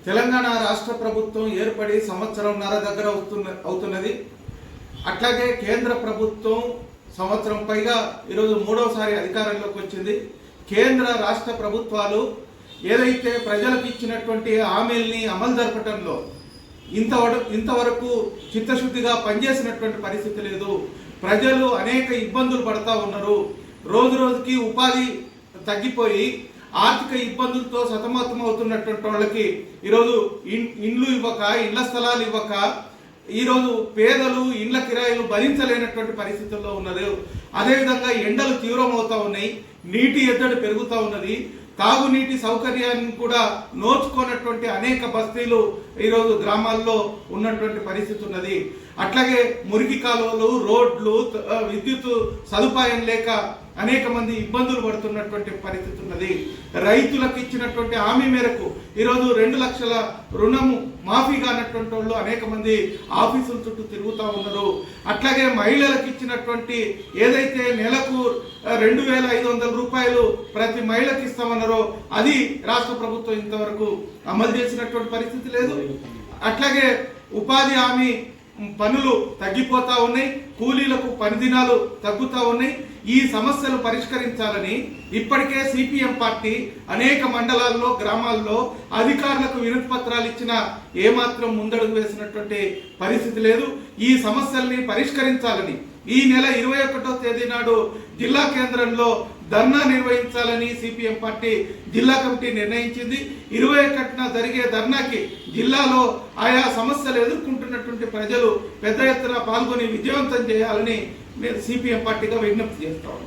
తెలంగాణ రాష్ట్ర ప్రభుత్వం ఏర్పడి సంవత్సరంన్నర దగ్గర అవుతున్నది. అట్లాగే కేంద్ర ప్రభుత్వం సంవత్సరం పైగా ఈరోజు మూడవసారి అధికారంలోకి వచ్చింది. కేంద్ర రాష్ట్ర ప్రభుత్వాలు ఏదైతే ప్రజలకు ఇచ్చినటువంటి హామీల్ని అమలు జరపడంలో ఇంతవరకు చిత్తశుద్ధిగా పనిచేసినటువంటి పరిస్థితి లేదు. ప్రజలు అనేక ఇబ్బందులు పడతా ఉన్నారు. రోజు రోజుకి ఉపాధి తగ్గిపోయి ఆర్థిక ఇబ్బందులతో సతమతం అవుతున్నటువంటి వాళ్ళకి ఈరోజు ఇండ్లు ఇవ్వక, ఇళ్ల స్థలాలు ఇవ్వక, ఈరోజు పేదలు ఇండ్ల కిరాయిలు భరించలేనటువంటి పరిస్థితుల్లో ఉన్నారు. అదేవిధంగా ఎండలు తీవ్రమవుతా ఉన్నాయి, నీటి ఎద్దడి పెరుగుతూ ఉన్నది, తాగునీటి సౌకర్యాన్ని కూడా నోచుకున్నటువంటి అనేక బస్తీలు ఈరోజు గ్రామాల్లో ఉన్నటువంటి పరిస్థితి ఉన్నది. అట్లాగే మురికి కాలువలు, రోడ్లు, విద్యుత్ సదుపాయం లేక అనేక మంది ఇబ్బందులు పడుతున్నటువంటి పరిస్థితి ఉన్నది. రైతులకు ఇచ్చినటువంటి హామీ మేరకు ఈరోజు 2 లక్షల రుణము మాఫీ కానటువంటి వాళ్ళు అనేక మంది ఆఫీసుల చుట్టూ తిరుగుతూ ఉన్నారు. అట్లాగే మహిళలకు ఇచ్చినటువంటి ఏదైతే నెలకు 2,500 రూపాయలు ప్రతి మహిళకి ఇస్తామన్నారో అది రాష్ట్ర ప్రభుత్వం ఇంతవరకు అమలు చేసినటువంటి పరిస్థితి లేదు. అట్లాగే ఉపాధి హామీ పనులు తగ్గిపోతా ఉన్నాయి, కూలీలకు పని దినాలు తగ్గుతూ ఉన్నాయి. ఈ సమస్యలు పరిష్కరించాలని ఇప్పటికే సిపిఎం పార్టీ అనేక మండలాల్లో, గ్రామాల్లో అధికారులకు వినతి పత్రాలు ఇచ్చినా ఏమాత్రం ముందడుగు వేసినటువంటి పరిస్థితి లేదు. ఈ సమస్యల్ని పరిష్కరించాలని ఈ నెల 21వ తేదీ నాడు జిల్లా కేంద్రంలో ధర్నా నిర్వహించాలని సిపిఎం పార్టీ జిల్లా కమిటీ నిర్ణయించింది. 21న జరిగే ధర్నాకి జిల్లాలో ఆయా సమస్యలు ఎదుర్కొంటున్నటువంటి ప్రజలు పెద్ద ఎత్తున పాల్గొని విజయవంతం చేయాలని సిపిఎం పార్టీగా విజ్ఞప్తి చేస్తాం.